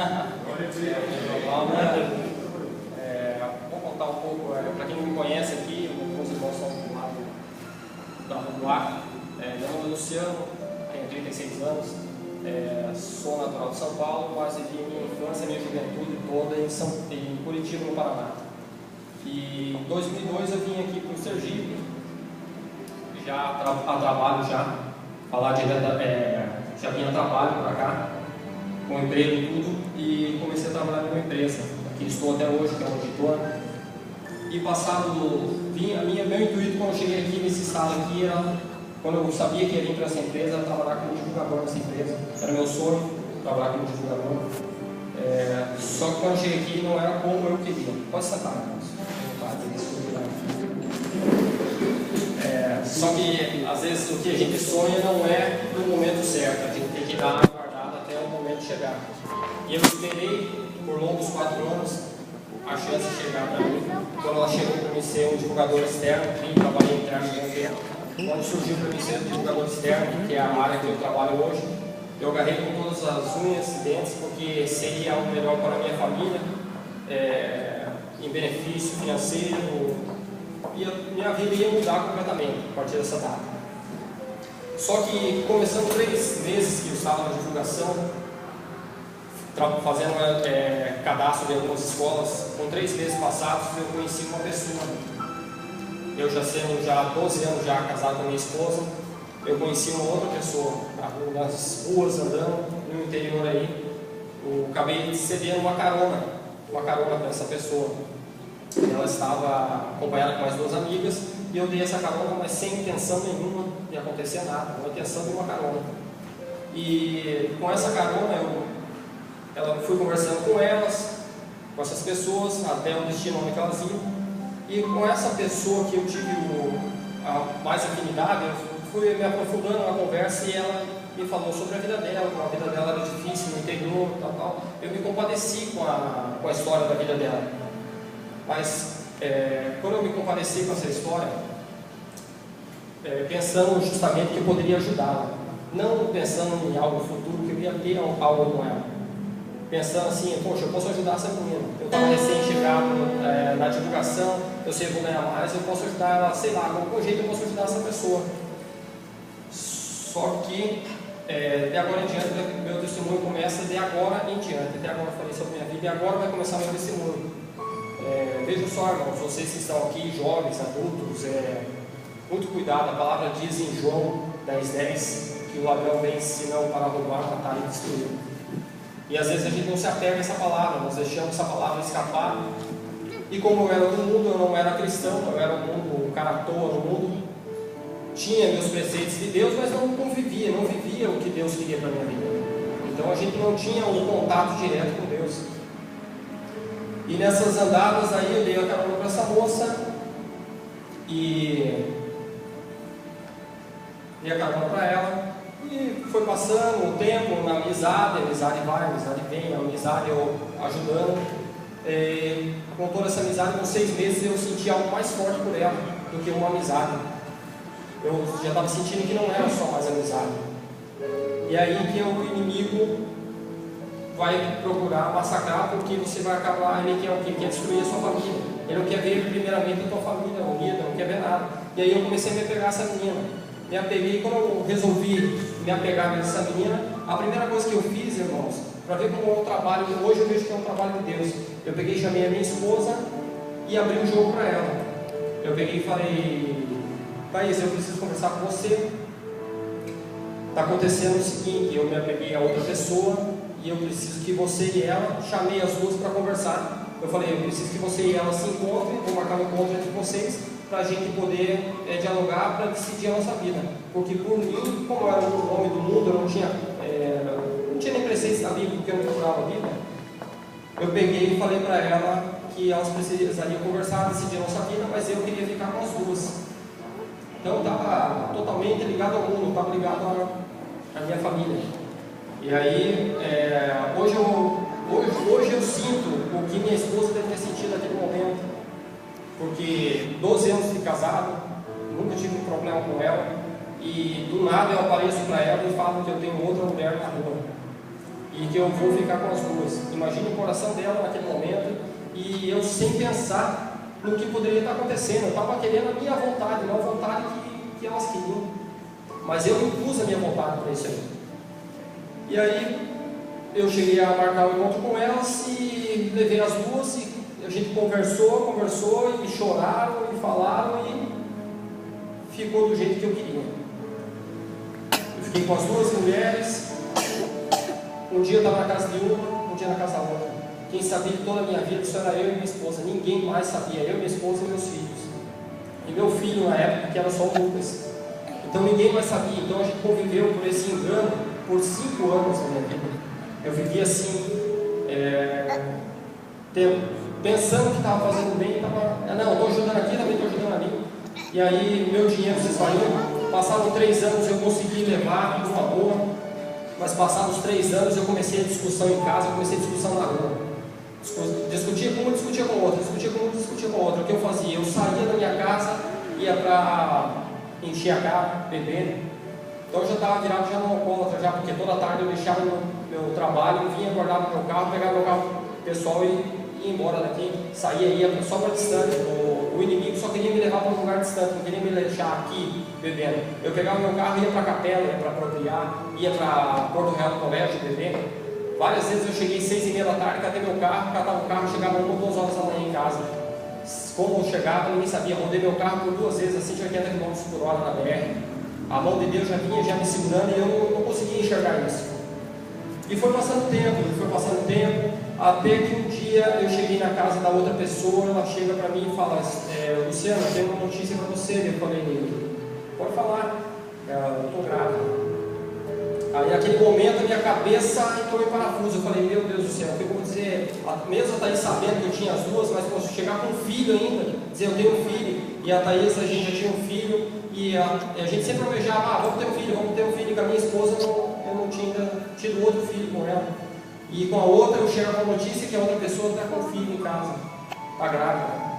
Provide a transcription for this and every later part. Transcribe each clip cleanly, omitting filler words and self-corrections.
Vou contar um pouco, para quem não me conhece aqui, meus irmãos são do lado da Rua. Meu nome é Luciano, tenho 36 anos, sou natural de São Paulo, mas vivi minha infância e minha juventude toda em Curitiba, no Paraná. E em 2002 eu vim aqui para o Sergipe, já a trabalho já, falar já vinha a trabalho para cá, com emprego e tudo, e comecei a trabalhar numa empresa, aqui estou até hoje, que é uma editora. E meu intuito quando eu cheguei aqui nesse estado aqui era, quando eu sabia que ia vir para essa empresa, trabalhar como divulgador nessa empresa. Era meu sonho, trabalhar como divulgador. Só que quando eu cheguei aqui não era como eu queria. Pode sentar, irmãos. Só que às vezes o que a gente sonha não é no momento certo, a gente tem que dar uma guardada até o momento chegar. E eu esperei por longos 4 anos a chance de chegar para mim. Quando ela chegou para mim ser um divulgador externo, eu trabalhei interno há um tempo. Quando surgiu para mim ser um divulgador externo, que é a área que eu trabalho hoje, eu agarrei com todas as unhas e dentes, porque seria algo melhor para a minha família, em benefício financeiro, e a minha vida ia mudar completamente a partir dessa data. Só que começando 3 meses que eu estava na divulgação, fazendo cadastro de algumas escolas, com 3 meses passados eu conheci uma pessoa. Eu já sendo 12 anos já casado com a minha esposa, eu conheci uma outra pessoa nas ruas andando no interior aí. Eu acabei cedendo uma carona para essa pessoa. Ela estava acompanhada com mais 2 amigas e eu dei essa carona, mas sem intenção nenhuma de acontecer nada, uma intenção de uma carona. E com essa carona eu fui conversando com com essas pessoas, até o destino onde elas iam. E com essa pessoa que eu tive mais afinidade, eu fui me aprofundando na conversa e ela me falou sobre a vida dela, como a vida dela era difícil no interior, tal. Eu me compadeci com a história da vida dela. Mas quando eu me compadeci com essa história, pensando justamente que eu poderia ajudá-la, não pensando em algo futuro, que eu ia ter algo com ela. Pensando assim, poxa, eu posso ajudar essa menina. Eu estava recém-chegado na divulgação, eu sei que vou ganhar mais, eu posso ajudar ela, sei lá, de algum jeito eu posso ajudar essa pessoa. Só que, de agora em diante, meu testemunho começa de agora em diante. Até agora eu falei sobre a minha vida e agora vai começar meu testemunho. Vejam só, irmãos, vocês que estão aqui, jovens, adultos, muito cuidado. A palavra diz em João 10:10 que o ladrão vem senão para roubar, matar e destruir. E às vezes a gente não se apega a essa palavra, nós deixamos essa palavra escapar. E como eu era do mundo, eu não era cristão, eu era um cara à toa no mundo, tinha meus preceitos de Deus, mas não vivia o que Deus queria para a minha vida. Então a gente não tinha um contato direto com Deus. E nessas andadas aí eu dei a carona para essa moça e dei a carona para ela. E foi passando o tempo na amizade, a amizade vai, a amizade vem, a amizade eu ajudando. Com toda essa amizade, com 6 meses eu senti algo mais forte por ela do que uma amizade. Eu já estava sentindo que não era só mais amizade. E aí que o inimigo vai procurar massacrar, porque você vai acabar, ele quer destruir a sua família. Ele não quer ver primeiramente a tua família unida, não quer ver nada. E aí eu comecei a me apegar a essa menina. Me apeguei, quando eu resolvi me apegar nessa menina, a primeira coisa que eu fiz, irmãos, para ver como é um trabalho, hoje eu vejo que é um trabalho de Deus, eu peguei e chamei a minha esposa e abri o jogo para ela. Eu peguei e falei: Thaís, eu preciso conversar com você. Está acontecendo o seguinte, eu me apeguei a outra pessoa e eu preciso que você e ela, chamei as duas para conversar. Eu falei: eu preciso que você e ela se encontrem, vou marcar um encontro entre vocês, para a gente poder dialogar, para decidir a nossa vida. Porque por mim, como eu era o homem do mundo, eu não tinha nem preceitos da Bíblia, porque eu não procurava a Bíblia. Eu peguei e falei para ela que elas precisariam conversar, decidir a nossa vida, mas eu queria ficar com as duas. Então eu estava totalmente ligado ao mundo, estava ligado à minha família. E aí, hoje eu sinto o que minha esposa deve ter sentido naquele momento. Porque 12 anos de casado, nunca tive um problema com ela, e do nada eu apareço para ela e falo que eu tenho outra mulher na rua. e que eu vou ficar com as duas. Imagine o coração dela naquele momento, e eu sem pensar no que poderia estar acontecendo. Eu estava querendo a minha vontade, não a vontade que elas queriam, mas eu impus a minha vontade para isso aí. E aí eu cheguei a marcar o encontro com elas e levei as duas, e a gente conversou e choraram e falaram, e ficou do jeito que eu queria. Eu fiquei com as duas mulheres. Um dia eu estava na casa de uma, um dia na casa da outra. Quem sabia de toda a minha vida só era eu e minha esposa. Ninguém mais sabia, eu, minha esposa e meus filhos. E meu filho na época, que era só o Lucas. Então ninguém mais sabia. Então a gente conviveu por esse engano por 5 anos na minha vida. Eu vivia assim, pensando que estava fazendo bem, não, estou ajudando aqui, também estou ajudando ali. E aí meu dinheiro se esvaiu. Passaram 3 anos, eu consegui levar uma boa, mas passados 3 anos eu comecei a discussão em casa, eu comecei a discussão na rua. Discutia com um, discutia com outro, discutia com um, discutia com outro. O que eu fazia? Eu saía da minha casa, ia para encher a cara, beber. Então eu já estava virado já no alcoólatra, já, porque toda tarde eu deixava meu trabalho, vinha, acordava no meu carro, pegava meu carro pessoal e ia embora daqui, saía, ia só para distante. O inimigo só queria me levar para um lugar distante, não queria me deixar aqui bebendo. Eu pegava meu carro, ia para a capela, ia para Apropriar, ia para Porto Real do Colégio bebendo. Várias vezes eu cheguei 6h30 da tarde, catei meu carro, catava o carro, chegava 1 ou 2 horas da manhã em casa. Como eu chegava, ninguém sabia. Rodei meu carro por 2 vezes, a 180 km por hora na BR. A mão de Deus já vinha me segurando e eu não conseguia enxergar isso. E foi passando tempo, até que um dia eu cheguei na casa da outra pessoa, ela chega para mim e fala, Luciano, eu tenho uma notícia para você. Eu falei, pode falar, eu estou grávida. Aí naquele momento a minha cabeça entrou em parafuso. Eu falei, meu Deus do céu, o que eu vou dizer? Mesmo a Thaís sabendo que eu tinha as duas, mas posso chegar com um filho ainda, dizer eu tenho um filho, e a Thaís, a gente já tinha um filho, e a gente sempre almejava, vamos ter um filho, com a minha esposa eu não tinha ainda tido outro filho com ela. E com a outra eu chego com a notícia que a outra pessoa está com um filho em casa, está grávida.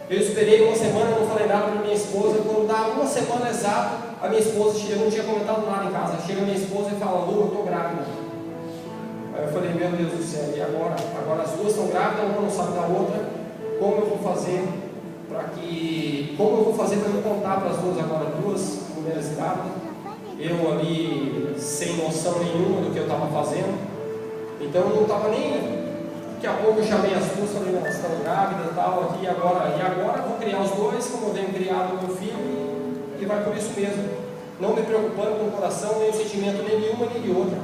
Eu esperei 1 semana, não falei nada para minha esposa. Quando dá 1 semana exata, a minha esposa chega, eu não tinha comentado nada em casa, chega a minha esposa e fala, Lu, eu estou grávida. Aí eu falei, meu Deus do céu, e agora? Agora as duas estão grávidas, uma não sabe da outra, como eu vou fazer para me contar para as duas agora, 2 mulheres grávidas, eu ali sem noção nenhuma do que eu estava fazendo, então eu não estava nem... Daqui a pouco eu chamei as duas, falei, elas estão grávidas e tal, e agora eu vou criar os dois, como eu venho criado o meu filho, e vai por isso mesmo, não me preocupando com o coração, nem o sentimento, nem de uma nem de outra.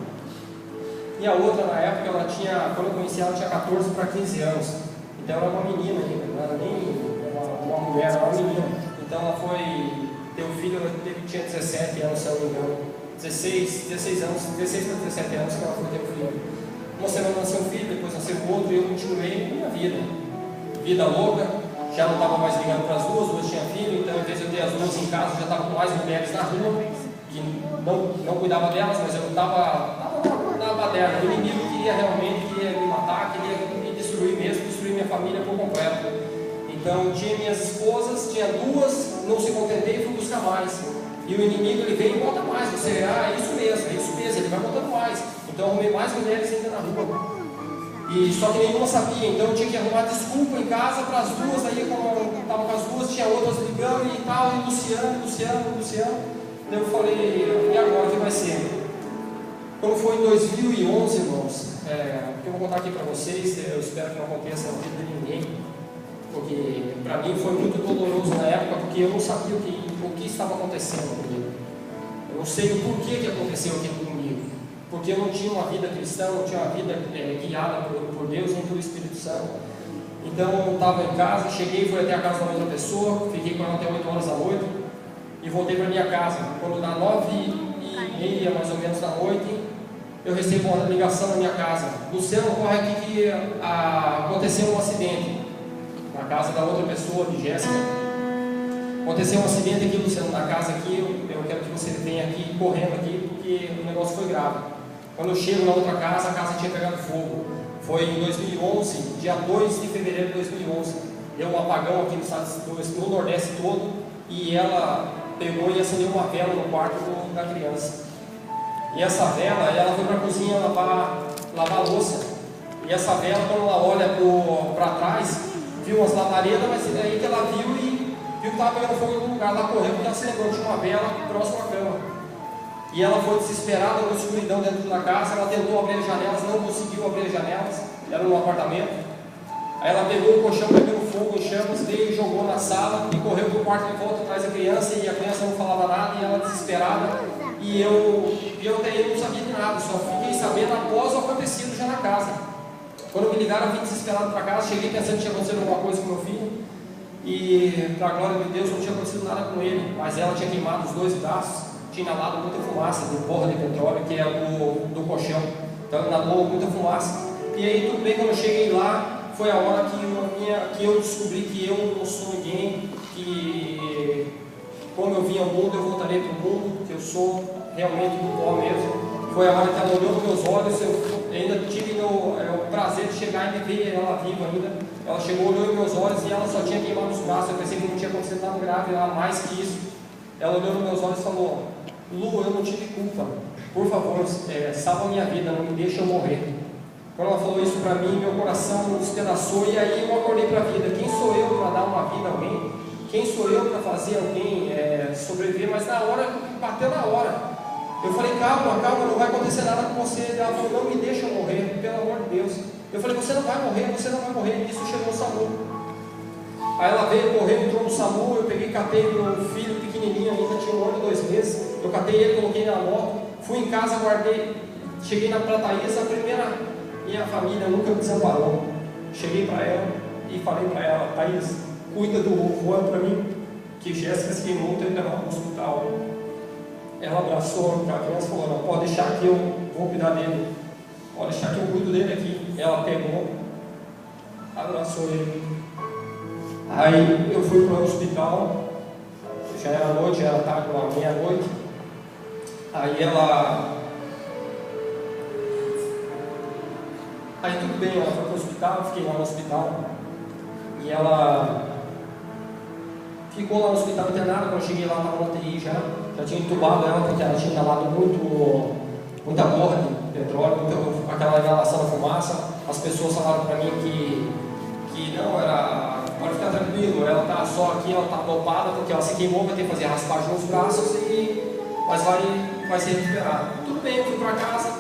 E a outra, na época, quando eu conheci ela, tinha 14 para 15 anos, então ela era uma menina ainda, não era nem uma mulher, era uma menina. Então ela foi ter um filho, ela tinha 17 anos, se eu não me engano, 16 anos, 16 para 17 anos que ela foi ter um filho. Uma semana nasceu um filho, depois nasceu outro, e eu continuei minha vida louca, já não estava mais ligando para as duas tinham filho, então em vez de eu ter as duas em casa, eu já estava com mais mulheres na rua, que não cuidava delas, mas eu estava na baderna. O inimigo queria me matar, queria me destruir mesmo, destruir minha família por completo. Então tinha minhas esposas, tinha 2, não se contentei e fui buscar mais. E o inimigo ele vem e bota mais, é isso mesmo, ele vai botando mais. Então eu arrumei mais mulheres ainda na rua. E só que nenhuma sabia, então eu tinha que arrumar desculpa em casa para as duas. Aí como eu estava com as duas, tinha outras ligando e tal, e Luciano. Daí eu falei, e agora o que vai ser? Quando foi em 2011, irmãos, o que eu vou contar aqui para vocês, eu espero que não aconteça na vida de ninguém, porque para mim foi muito doloroso na época, porque eu não sabia o que estava acontecendo comigo. Eu não sei o porquê que aconteceu aquilo comigo, porque eu não tinha uma vida cristã, não tinha uma vida guiada por Deus nem pelo Espírito Santo. Então eu estava em casa, cheguei, fui até a casa da outra pessoa, fiquei com ela até 8 horas da noite e voltei para minha casa. Quando dá 9h30 mais ou menos da noite, eu recebo uma ligação na minha casa: Luciano, corre aqui que aconteceu um acidente na casa da outra pessoa, de Jéssica. Aconteceu um acidente aqui, Luciano, na casa aqui, eu quero que você venha aqui, correndo aqui, porque o negócio foi grave. Quando eu chego na outra casa, a casa tinha pegado fogo. Foi em 2011, dia 2 de fevereiro de 2011. Deu um apagão aqui no Nordeste todo, e ela pegou e acendeu uma vela no quarto da criança. E essa vela, ela foi para a cozinha lavar a louça. E essa vela, quando ela olha para trás, viu umas labaredas, mas é aí que ela viu e viu que estava pegando fogo em algum lugar. Ela correu porque ela se lembrou de uma vela próxima à cama. E ela foi desesperada na escuridão dentro da casa. Ela tentou abrir as janelas, não conseguiu abrir as janelas. Era num apartamento. Aí ela pegou o colchão, pegou fogo em chamas, veio e jogou na sala e correu para o quarto de volta atrás da criança. E a criança não falava nada e ela desesperada. E eu até aí não sabia de nada, só fiquei sabendo após o acontecido já na casa. Quando me ligaram, eu vim desesperado para casa. Cheguei pensando que tinha acontecido alguma coisa com meu filho. E, para a glória de Deus, não tinha acontecido nada com ele. Mas ela tinha queimado os 2 braços, tinha inalado muita fumaça de borra de petróleo, que é do colchão. Então, inalou muita fumaça. E aí, tudo bem, quando eu cheguei lá, foi a hora que eu descobri que eu não sou ninguém, que como eu vim ao mundo, eu voltarei para o mundo, que eu sou realmente do pó mesmo. Foi a hora que ela olhou nos meus olhos, eu ainda tive o prazer de chegar e ver ela viva ainda. Ela chegou, olhou nos meus olhos e ela só tinha queimado os braços. Eu pensei que não tinha acontecido nada grave, ela mais que isso. Ela olhou nos meus olhos e falou: Lu, eu não tive culpa, por favor, salva a minha vida, não me deixa eu morrer. Quando ela falou isso para mim, meu coração despedaçou e aí eu acordei para a vida. Quem sou eu para dar uma vida a alguém? Quem sou eu para fazer alguém sobreviver? Mas na hora, bateu na hora. Eu falei: calma, calma, não vai acontecer nada com você. Ela falou: não me deixa eu morrer, pelo amor de Deus. Eu falei: você não vai morrer, você não vai morrer. E isso chegou no SAMU. Aí ela veio correndo, entrou no SAMU. Eu peguei, catei meu filho pequenininho ainda, tinha 1 ano e 2 meses. Eu catei ele, coloquei na moto, fui em casa, guardei. Cheguei na Thaís, a primeira. Minha família nunca me desamparou. Cheguei para ela e falei para ela: Thaís, cuida do Juan para mim, que Jéssica se queimou, tem que levar para o hospital. Ela abraçou a criança e falou: não, pode deixar que eu vou cuidar dele, pode deixar que eu cuido dele aqui. Ela pegou, abraçou ele. Aí eu fui para o hospital, já era noite, era tarde, uma meia-noite. Aí tudo bem, ela foi para o hospital, eu fiquei lá no hospital. E ela ficou lá no hospital internada. Quando eu cheguei lá, estava na UTI já tinha entubado ela, porque ela tinha inalado muita borra de petróleo, aquela inalação da fumaça. As pessoas falaram para mim que não, pode ficar tranquilo, ela está só aqui, ela está dopada, porque ela se queimou, vai ter que fazer raspagem nos braços, mas vai ser recuperada. Tudo bem, eu fui para casa.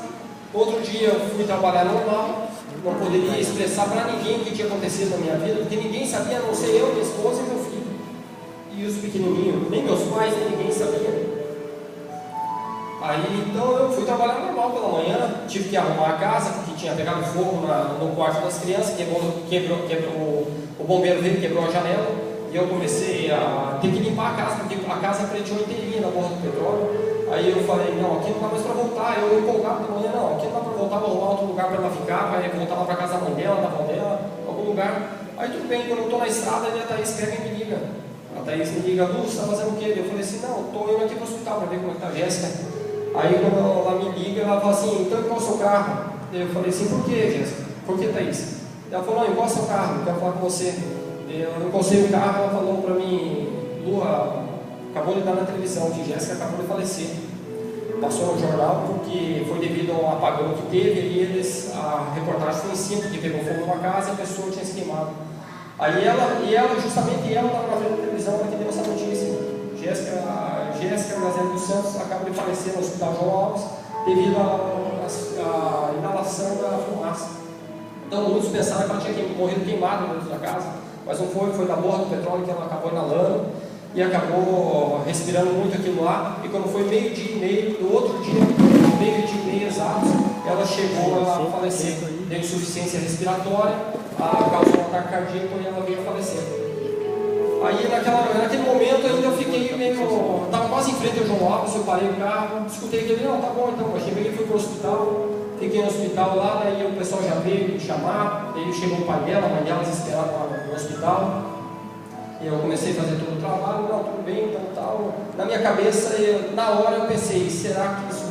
Outro dia eu fui trabalhar normal, não poderia expressar para ninguém o que tinha acontecido na minha vida, porque ninguém sabia, a não ser eu, minha esposa e meu filho. E os pequenininhos, nem meus pais, nem ninguém sabia. Aí então eu fui trabalhar normal pela manhã, tive que arrumar a casa, porque tinha pegado fogo no quarto das crianças, quebrou, o bombeiro veio e quebrou a janela, e eu comecei a ter que limpar a casa, porque a casa preteou inteirinha na borra do petróleo. Aí eu falei: não, aqui não dá mais para voltar. Eu empolgado pela manhã: não, aqui não dá para voltar, vou arrumar outro lugar para ela ficar, vai voltar lá para casa da mãe dela, da avó dela, algum lugar. Aí tudo bem, quando eu estou na estrada, a Thaís pega e me liga. A Thaís me liga: Lu, você está fazendo o quê? Eu falei assim: não, estou indo aqui para o hospital para ver como é que está a Jéssica. Aí quando ela me liga, ela fala assim: então qual é o seu carro? Eu falei assim: por que, Jéssica? Por que, Thaís? Ela falou: não, encosta o carro, quero falar com você. Eu encostei o carro, ela falou para mim: Lu, acabou de dar na televisão que Jéssica acabou de falecer. Passou no jornal porque foi devido a um apagão que teve e a reportagem foi em cima, porque pegou fogo numa casa e a pessoa tinha se queimado. Aí justamente ela estava na frente da televisão, ela que deu essa notícia: Jéssica Gazelle dos Santos acaba de falecer no Hospital João Alves devido à inalação da fumaça. Então muitos pensaram que ela tinha morrido queimada dentro da casa, mas não foi, foi da borra do petróleo que ela acabou inalando e acabou respirando muito aquilo lá. E quando foi 12:30, no outro dia, 12:30 exatos, ela chegou a falecer. Deu insuficiência respiratória, causou um ataque cardíaco e ela veio a falecer. Aí naquele momento ainda eu fiquei meio. Estava quase em frente ao João Alves, eu parei o carro, escutei aquele: não, tá bom então. Eu cheguei e fui para o hospital, fiquei no hospital lá, daí o pessoal já veio me chamar, daí chegou o pai dela, a mãe dela desesperada no hospital. E eu comecei a fazer todo o trabalho: não, tudo bem, então tal. Na minha cabeça, na hora eu pensei: será que isso.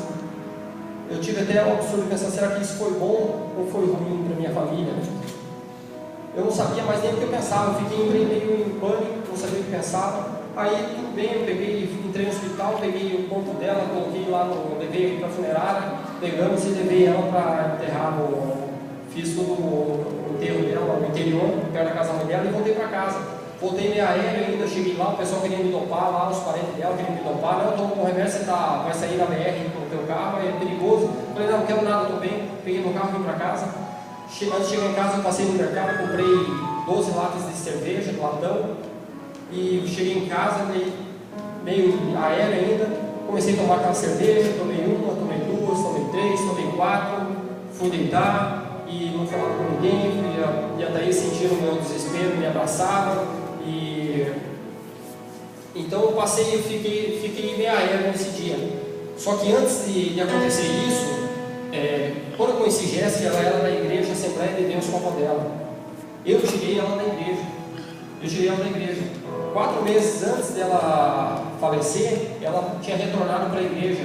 Eu tive até o absurdo de pensar: será que isso foi bom ou foi ruim para minha família? Eu não sabia mais nem o que eu pensava, eu fiquei meio em pânico, não sabia o que pensava. Aí tudo bem, eu entrei no hospital, peguei o corpo dela, coloquei lá, levei para a funerária, pegamos e levei ela para enterrar, fiz todo o enterro dela no interior, perto da casa da mãe dela, e voltei para casa. Voltei meio aéreo ainda, cheguei lá, o pessoal queria me dopar, lá os parentes dela queriam me dopar. Não, estou com remédio, você vai sair na BR com o teu carro, é perigoso. Falei, não quero nada, estou bem. Peguei meu carro e vim para casa. Antes de chegar em casa, eu passei no mercado, comprei 12 latas de cerveja, do latão. E cheguei em casa, meio aéreo ainda. Comecei a tomar aquela cerveja, tomei uma, tomei duas, tomei três, tomei quatro. Fui deitar e não falava com ninguém. E a Thaís sentindo o meu desespero, me abraçava. Então eu passei e fiquei meio aéreo nesse dia. Só que antes de acontecer isso, quando eu conheci Jéssica, ela era da igreja Assembleia de Deus Confondela. Eu tirei ela da igreja. 4 meses antes dela falecer, ela tinha retornado para a igreja,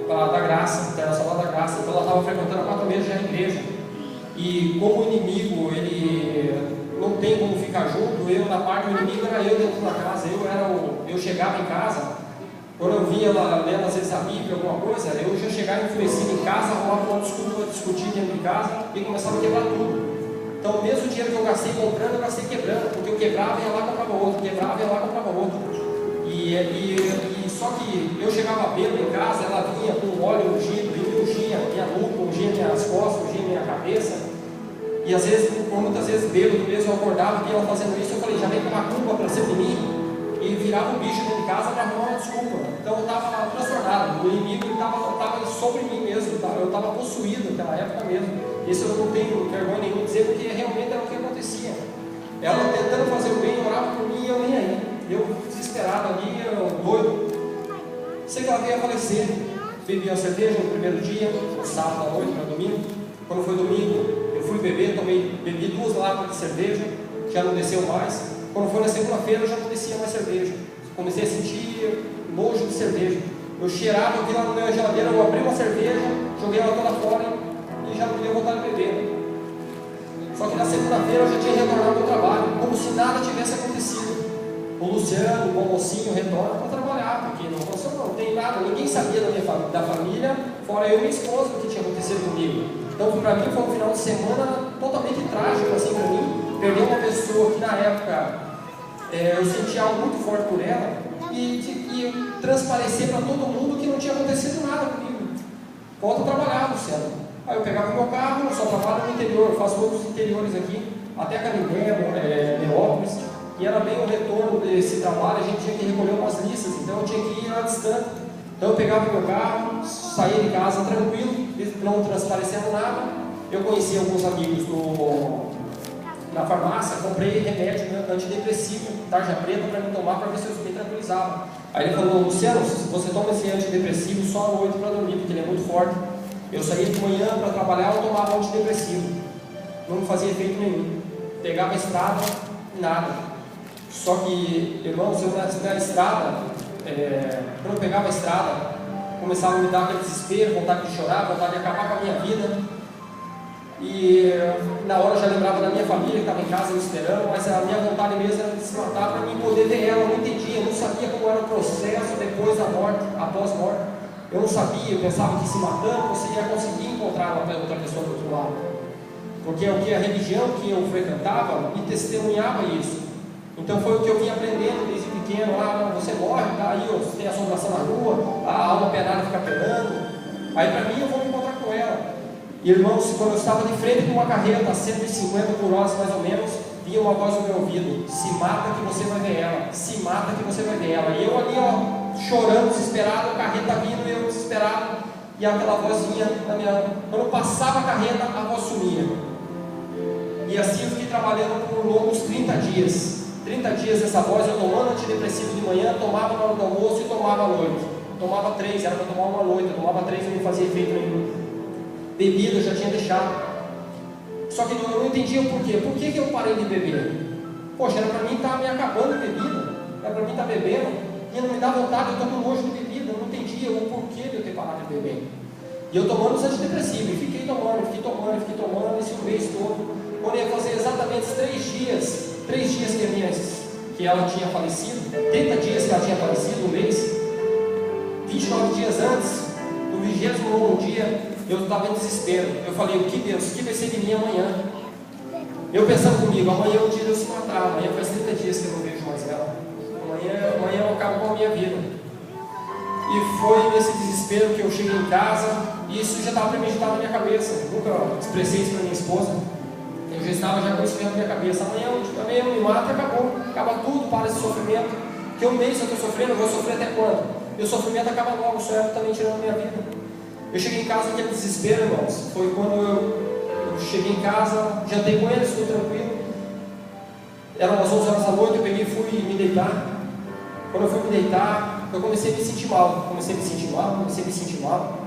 da Graça, Internacional da Graça. Então ela estava frequentando há 4 meses já a igreja. E como o inimigo, ele não tem como ficar junto, na parte do inimigo era eu dentro da casa. Eu chegava em casa, quando eu via ela lendo às vezes a Bíblia, alguma coisa, eu já chegava enfurecido em casa, arrumava uma desculpa para discutir dentro de casa e começava a quebrar tudo. Então, o mesmo dinheiro que eu gastei comprando, eu gastei quebrando, porque eu quebrava e ia lá e comprava outro, quebrava e ia lá e comprava outro. Só que eu chegava bêbado em casa, ela vinha com óleo ungido, e me ungia minha nuca, ungia minhas costas, ungia minha cabeça. E às vezes, muitas vezes bêbado mesmo, eu acordava e ela fazendo isso, eu falei, já vem com uma culpa para ser de mim. E virava um bicho dentro de casa para arrumar uma desculpa. Então eu estava transtornado, o inimigo estava sobre mim mesmo, eu estava possuído naquela época mesmo. Isso eu não tenho vergonha nenhuma de dizer, porque realmente era o que acontecia. Ela tentando fazer o bem, orava por mim e eu nem aí. Eu desesperado ali, eu doido. Sei que ela veio a falecer. Bebi uma cerveja no primeiro dia, no sábado à noite para domingo. Quando foi domingo, eu fui beber, bebi 2 latas de cerveja, já não desceu mais. Quando foi na segunda-feira, eu já não descia mais cerveja. Comecei a sentir nojo de cerveja. Eu cheirava, eu vi lá na minha geladeira, eu abri uma cerveja, joguei ela toda fora e já não me deu vontade de beber. Só que na segunda-feira eu já tinha retornado ao trabalho, como se nada tivesse acontecido. O Luciano, o bom mocinho, retorna para trabalhar, porque não tem nada, ninguém sabia da família, fora eu e minha esposa, o que tinha acontecido comigo. Então, para mim, foi um final de semana totalmente trágico, assim, para mim. Perder uma pessoa que na época eu sentia algo muito forte por ela e transparecer para todo mundo que não tinha acontecido nada comigo. Volto a trabalhar, Luciano. Aí eu pegava o meu carro, eu só trabalho no interior, eu faço outros interiores aqui, até Canindé, Neópolis, e era bem o retorno desse trabalho, a gente tinha que recolher umas listas, então eu tinha que ir lá distante. Então eu pegava o meu carro, saía de casa tranquilo, não transparecendo nada. Eu conheci alguns amigos na farmácia, comprei remédio antidepressivo, tarja preta, para me tomar, para ver se eu me tranquilizava. Aí ele falou, Luciano, você toma esse antidepressivo só à noite para dormir, porque ele é muito forte. Eu saía de manhã para trabalhar, eu tomava antidepressivo. Não me fazia efeito nenhum. Pegava a estrada, nada. Só que, irmãos, eu na estrada, quando eu pegava a estrada, começava a me dar aquele desespero, vontade de chorar, vontade de acabar com a minha vida. E na hora eu já lembrava da minha família que estava em casa me esperando, mas a minha vontade mesmo era de se matar para mim poder ver ela. Eu não entendia, eu não sabia como era o processo depois da morte, após a morte. Eu não sabia, eu pensava que se matando você ia conseguir encontrar outra pessoa do outro lado. Porque a religião que eu frequentava me testemunhava isso. Então foi o que eu vim aprendendo desde pequeno. Você morre, tá aí, você tem assombração na rua, a alma penada fica penando. Aí para mim eu vou me encontrar com ela. Irmãos, quando eu estava de frente com uma carreta a 150 por hora mais ou menos, vinha uma voz no meu ouvido: se mata que você vai ver ela, se mata que você vai ver ela. E eu ali, chorando, desesperado, a carreta vindo, eu desesperado, e aquela voz vinha na minha... Quando eu passava a carreta, a voz sumia. E assim eu fiquei trabalhando por longos 30 dias. 30 dias essa voz, eu tomando antidepressivo de manhã, tomava na hora do almoço e tomava à noite. Tomava 3, era para tomar uma noite, eu tomava 3 e não fazia efeito nenhum. Bebida eu já tinha deixado. Só que eu não entendia o porquê. Por que eu parei de beber? Poxa, era para mim estar me acabando de bebida. Era para mim estar bebendo. E não me dá vontade, eu estou com nojo de bebida. Eu não entendia o porquê de eu ter parado de beber. E eu tomando os antidepressivos. E fiquei tomando esse mês todo. Quando ia fazer exatamente 3 dias que a minha que ela tinha falecido, 30 dias que ela tinha falecido, um mês. 29 dias antes, no 29º dia, eu estava em desespero. Eu falei, o que Deus, o que vai ser de mim amanhã? Eu pensando comigo, amanhã é o dia de eu se matar, amanhã faz 30 dias que eu não vejo mais ela. Amanhã eu acabo com a minha vida. E foi nesse desespero que eu cheguei em casa, e isso já estava premeditado na minha cabeça. Nunca expressei isso para minha esposa. Eu já estava com isso na minha cabeça. Amanhã eu me mato e acabou. Acaba tudo, para esse sofrimento. Que um mês eu estou sofrendo, eu vou sofrer até quando? E o sofrimento acaba logo, só é também tirando a minha vida. Eu cheguei em casa, aquele desespero, irmãos. Foi quando eu cheguei em casa, jantei com eles, fui tranquilo. Eram as 11 horas da noite, eu peguei e fui me deitar. Quando eu fui me deitar, eu comecei a me sentir mal. Comecei a me sentir mal.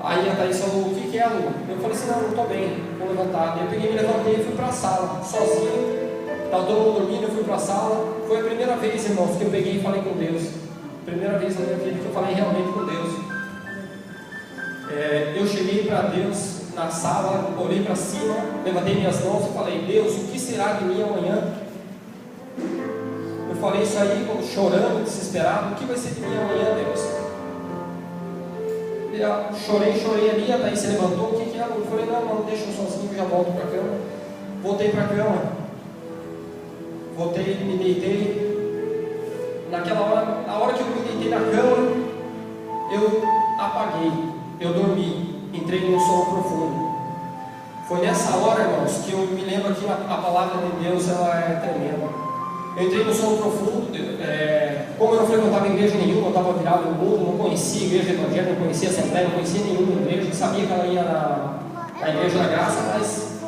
Aí a Thaís falou, o que é, Lu? Eu falei assim, não estou bem, vou levantar. Eu peguei, me levantei e fui para a sala, sozinho. Estava todo mundo dormindo, eu fui para a sala. Foi a primeira vez, irmãos, que eu peguei e falei com Deus. Primeira vez na minha vida que eu falei realmente com Deus. Eu cheguei para Deus na sala, olhei para cima, levantei minhas mãos e falei, Deus, o que será de mim amanhã? Eu falei isso aí, chorando, desesperado, o que vai ser de mim amanhã, Deus? Eu chorei ali, a Thaís se levantou, o que é? Eu falei, não, deixa eu sozinho, já volto para a cama. Voltei para a cama, me deitei. Naquela hora, na hora que eu me deitei na cama, eu apaguei, eu dormi, entrei num sono profundo. Foi nessa hora, irmãos, que eu me lembro que a palavra de Deus, ela é tremenda. Eu entrei no sono profundo, como eu não frequentava igreja nenhuma, eu estava virado no mundo, não conhecia igreja evangélica, não conhecia assembleia, não conhecia nenhuma igreja, sabia que ela ia na igreja da graça, mas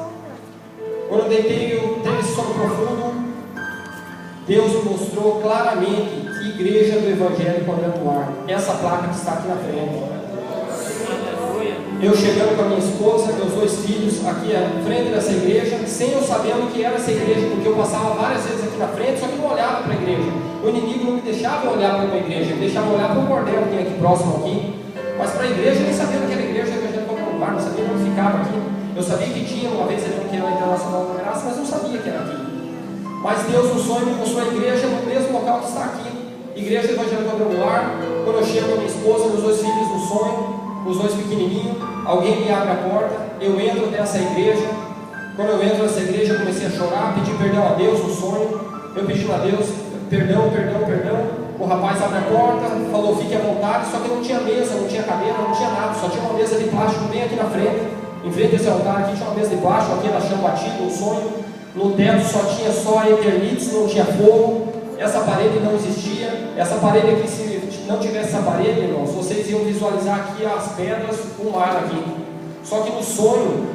quando eu deitei, eu entrei nesse sono profundo. Deus me mostrou claramente que igreja do Evangelho Quadrangular, essa placa que está aqui na frente. Eu chegando com a minha esposa, meus 2 filhos, aqui à frente dessa igreja, sem eu sabendo que era essa igreja, porque eu passava várias vezes aqui na frente, só que não olhava para a igreja. O inimigo não me deixava olhar para a igreja, ele deixava olhar para o bordel que tem aqui próximo aqui. Mas para a igreja, eu nem sabia que era igreja do Evangelho Quadrangular, não sabia onde ficava aqui. Eu sabia que tinha uma vez ali que era a Internacional da Graça, mas não sabia que era aqui. Mas Deus no sonho me mostrou a igreja no mesmo local que está aqui. Igreja do Evangelho Quadrangular. Quando eu chego com a minha esposa, meus 2 filhos no sonho, os 2 pequenininhos, alguém me abre a porta, eu entro nessa igreja. Quando eu entro nessa igreja, eu comecei a chorar, pedi perdão a Deus no sonho. Eu pedi a Deus, perdão. O rapaz abre a porta, falou, fique à vontade, só que não tinha mesa, não tinha cadeira, não tinha nada, só tinha uma mesa de plástico bem aqui na frente. Em frente desse altar aqui tinha uma mesa de plástico, aqui na chão batido, no sonho. No teto tinha só eternites, não tinha fogo. Essa parede não existia. Essa parede aqui, se não tivesse essa parede, irmãos, vocês iam visualizar aqui as pedras, o mar aqui. Só que no sonho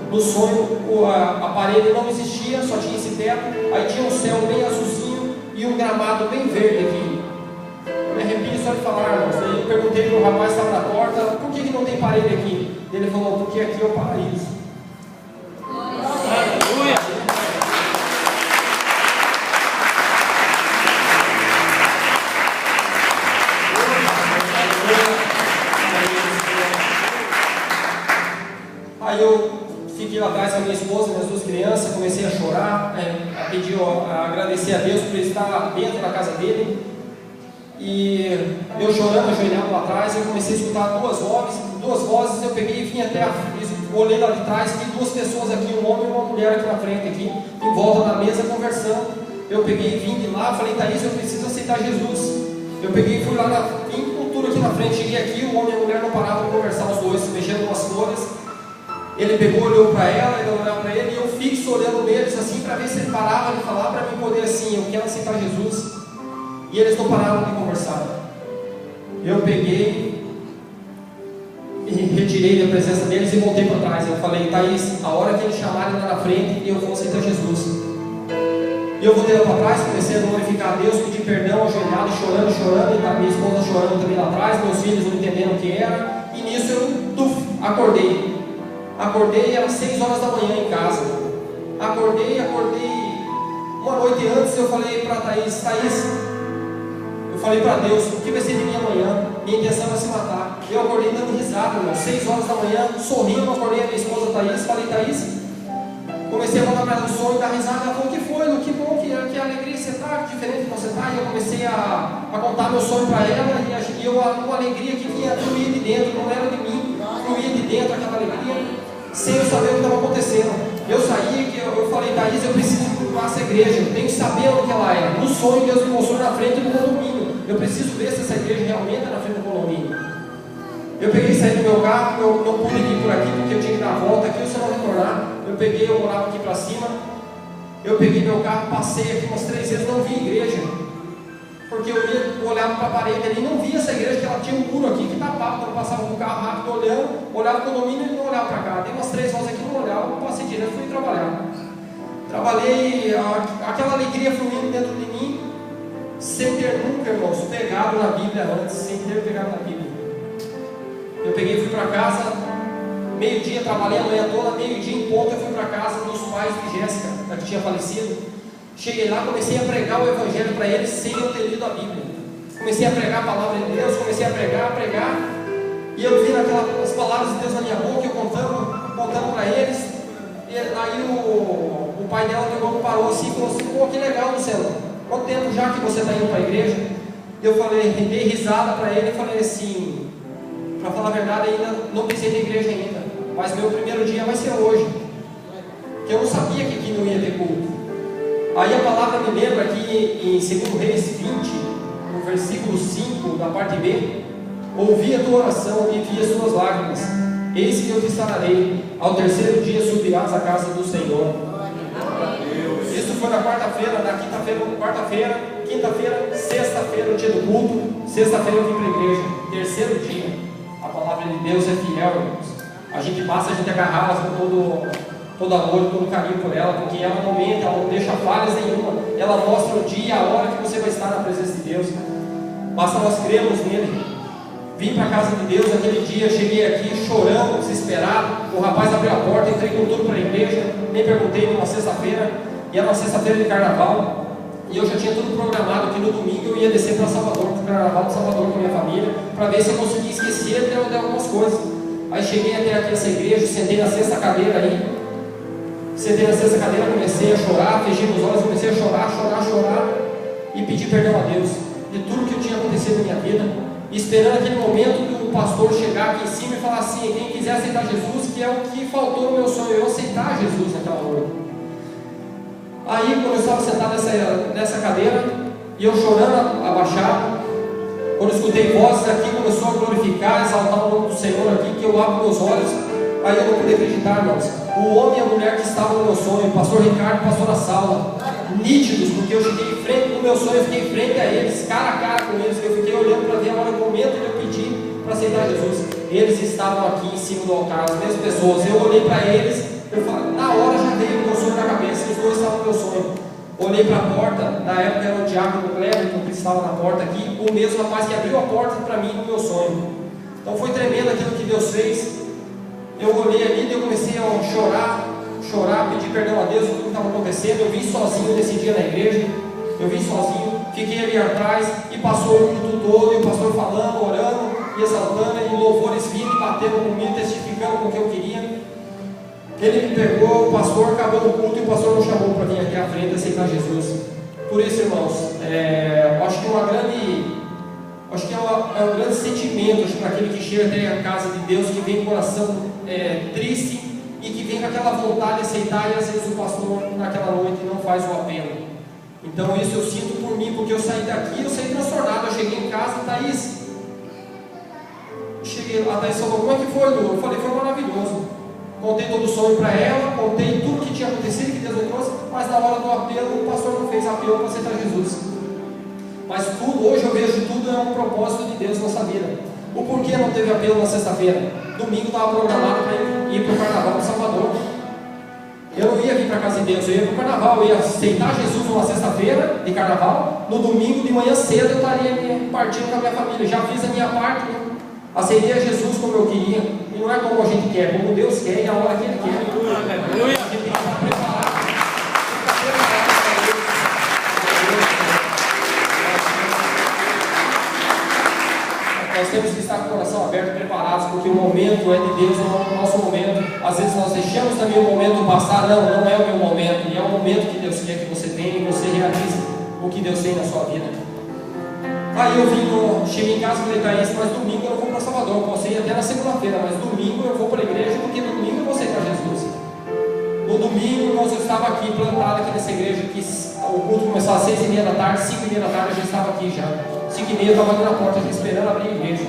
a parede não existia, só tinha esse teto. Aí tinha um céu bem azulzinho e um gramado bem verde aqui. Eu me arrepio só de falar, irmãos. Aí eu perguntei para o rapaz que estava na porta, por que não tem parede aqui? Ele falou, porque aqui é o paraíso. Aleluia! Aí eu fiquei lá atrás com a minha esposa, minhas 2 crianças, comecei a chorar, a agradecer a Deus por estar dentro da casa dele. E eu chorando, ajoelhado lá atrás, eu comecei a escutar duas vozes, eu peguei e vim até olhei lá de trás, vi 2 pessoas aqui, um homem e uma mulher aqui na frente, aqui, em volta da mesa conversando. Eu peguei e vim de lá, falei, Thaís, eu preciso aceitar Jesus. Eu peguei e fui lá, vim com tudo aqui na frente, cheguei aqui, o homem e a mulher não paravam de conversar os dois, mexendo com as flores. Ele pegou, olhou para ela, ela olhou para ele, e eu fixo olhando neles assim, para ver se ele parava de falar, para mim poder assim, eu quero aceitar Jesus. E eles não pararam de conversar. Eu peguei e retirei da presença deles e voltei para trás. Eu falei, Thaís, a hora que eles chamarem lá na frente, eu vou aceitar Jesus. E eu voltei lá para trás, comecei a glorificar a Deus, pedir perdão, ajoelhado, chorando, e minha esposa chorando também lá atrás, meus filhos não entendendo o que era. E nisso eu acordei, era 6 horas da manhã em casa. Acordei. Uma noite antes eu falei para Thaís, eu falei para Deus, o que vai ser de mim amanhã? Minha intenção é se matar. Eu acordei dando risada, irmão. 6 horas da manhã, sorrindo, acordei a minha esposa Thaís, falei, Thaís, Comecei a contar para ela o sonho, dar risada. Ela falou: o que foi, Lu? Que bom, que alegria você está, que diferente que você está. E eu comecei a contar meu sonho para ela, e uma alegria que vinha, fluía de dentro, não era de mim, fluía de dentro aquela alegria, sem eu saber o que estava acontecendo. Eu saí, eu falei: Thaís, eu preciso procurar essa igreja, eu tenho que saber onde que ela é. No sonho, Deus me mostrou na frente do condomínio. Eu preciso ver se essa igreja realmente é na frente do condomínio. Eu peguei e saí do meu carro, eu não pude ir por aqui porque eu tinha que dar a volta aqui, se eu não retornar. Eu morava aqui para cima. Eu peguei meu carro, passei aqui umas 3 vezes, não vi igreja. Porque eu olhava para a parede ali, não via essa igreja, que ela tinha um muro aqui que tapava. Quando eu passava com o carro rápido olhava o condomínio e não olhava para cá. Dei umas 3 voltas aqui, não olhava, passei direto, fui trabalhar. Trabalhei, aquela alegria fluindo dentro de mim, sem ter nunca, irmãos, pegado na Bíblia antes, sem ter pegado na Bíblia. Eu peguei e fui para casa, meio-dia, trabalhei a manhã toda, meio-dia em ponto, eu fui para casa dos pais de Jéssica, a que tinha falecido. Cheguei lá, comecei a pregar o Evangelho para eles sem eu ter lido a Bíblia. Comecei a pregar a palavra de Deus, comecei a pregar, e eu vi as palavras de Deus na minha boca, eu contando para eles. E aí o pai dela pegou, parou assim e falou assim: pô, que legal, Luciano, quanto tempo já que você está indo para a igreja? Eu falei, dei risada para ele e falei assim: para falar a verdade, ainda não pisei na igreja ainda, mas meu primeiro dia vai ser hoje, porque eu não sabia que aqui não ia ter culto. Aí a palavra me lembra aqui em 2 Reis 20, no versículo 5, da parte B: ouvi a tua oração e vi as tuas lágrimas, eis que eu te sararei, ao terceiro dia subirás à casa do Senhor. Isso foi na quarta-feira, na quinta-feira, quarta-feira, quinta-feira, sexta-feira, o dia do culto. Sexta-feira eu vim para a igreja, terceiro dia. A palavra de Deus é fiel, irmãos. A gente passa, a gente agarra ela com todo amor, todo carinho por ela, porque ela não mente, ela não deixa falhas nenhuma. Ela mostra o dia e a hora que você vai estar na presença de Deus. Basta nós crermos nele. Vim para a casa de Deus aquele dia, cheguei aqui chorando, desesperado. O rapaz abriu a porta, entrei com tudo para a igreja, nem perguntei, numa sexta-feira, e era uma sexta-feira de carnaval. E eu já tinha tudo programado, que no domingo eu ia descer para Salvador, para o carnaval de Salvador com a minha família, para ver se eu conseguia esquecer de algumas coisas. Aí cheguei até aqui essa igreja, sentei na sexta cadeira aí. Sentei na sexta cadeira, comecei a chorar, fechei meus olhos, comecei a chorar, e pedi perdão a Deus de tudo que tinha acontecido na minha vida, esperando aquele momento do pastor chegar aqui em cima e falar assim: quem quiser aceitar Jesus, que é o que faltou no meu sonho, eu aceitar Jesus naquela noite. Aí quando eu estava sentado nessa cadeira, e eu chorando, abaixado, quando eu escutei vozes aqui, começou a glorificar, exaltar o nome do Senhor aqui, que eu abro meus olhos, aí eu não pude acreditar, irmãos. O homem e a mulher que estavam no meu sonho, o pastor Ricardo e a pastora Saula, nítidos, porque eu cheguei em frente do meu sonho, eu fiquei em frente a eles, cara a cara com eles, eu fiquei olhando para ver a hora, o momento de eu pedir para aceitar Jesus. Eles estavam aqui em cima do altar, as mesmas pessoas. Eu olhei para eles, eu falei, na hora já veio o meu sonho na cabeça, os dois estavam no meu sonho. Olhei para a porta, na época era o diácono Cleber, que estava na porta aqui, o mesmo rapaz que abriu a porta para mim no meu sonho. Então foi tremendo aquilo que Deus fez. Eu olhei ali e eu comecei a chorar, pedir perdão a Deus por tudo que estava acontecendo. Eu vim sozinho nesse dia na igreja, eu vim sozinho, fiquei ali atrás e passou o culto todo, e o pastor falando, orando e exaltando, e louvores vindo e batendo comigo, testificando com o que eu queria. Ele me pegou, o pastor acabou o culto e o pastor me chamou para vir aqui à frente e aceitar Jesus. Por isso, irmãos, acho que é um grande sentimento para aquele que chega até a casa de Deus, que vem com o coração triste e que vem com aquela vontade de aceitar, e às vezes o pastor naquela noite não faz o apelo. Então isso eu sinto por mim, porque eu saí daqui, eu saí transtornado. Eu cheguei em casa, Thaís, a Thaís falou: como é que foi, Lu? Eu falei: foi maravilhoso. Contei todo o sonho para ela, contei tudo que tinha acontecido, que Deus me trouxe, mas na hora do apelo, o pastor não fez apelo para aceitar Jesus. Mas tudo, hoje eu vejo tudo é um propósito de Deus na nossa vida. O porquê não teve apelo na sexta-feira? Domingo estava programado para ir para o carnaval de Salvador. Eu não ia vir para a casa de Deus, eu ia para o carnaval, eu ia aceitar Jesus numa sexta-feira de carnaval. No domingo de manhã cedo eu estaria partindo com a minha família. Já fiz a minha parte, né? Aceitei a Jesus como eu queria. E não é como a gente quer, como Deus quer e a hora que Ele quer. Aleluia. A gente tem que estar preparado. Nós temos que estar com o coração aberto, preparados, porque o momento momento é de Deus, não é o nosso momento. Às vezes nós deixamos também o momento passar, não é o meu momento, e é o momento que Deus quer que você tenha e você realize o que Deus tem na sua vida. Aí eu cheguei em casa e falei, Thaís, mas domingo eu vou para Salvador, eu posso ir até na segunda-feira, mas domingo eu vou para a igreja, porque no domingo eu vou aceitar Jesus. No domingo, irmãos, eu estava aqui plantado aqui nessa igreja, que o culto começava às 6h30 da tarde, 5h30 da tarde eu já estava aqui já. 5h30 eu estava aqui na porta, já esperando abrir a igreja.